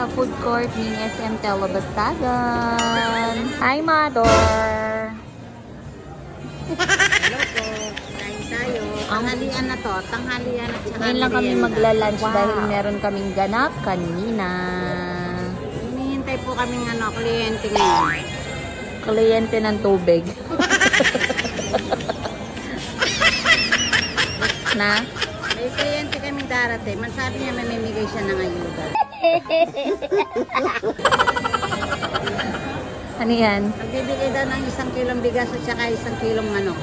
sa food court ng SM Telebastagan. Hi, Mother! Hello po. Kain tayo. Tanghalian na to. Tanghalian at saka Ngayon lang kami merienda. magla-lunch dahil meron kaming ganap kanina. Hinihintay po kaming kliyente ngayon. Kliyente ng tubig. Na? May kliyente kaming darating. Sabi niya may mamimigay siya ng ayuda. Ano yan? Nagbibigay daw ng 1 kilong bigas at saka 1 kilong manok.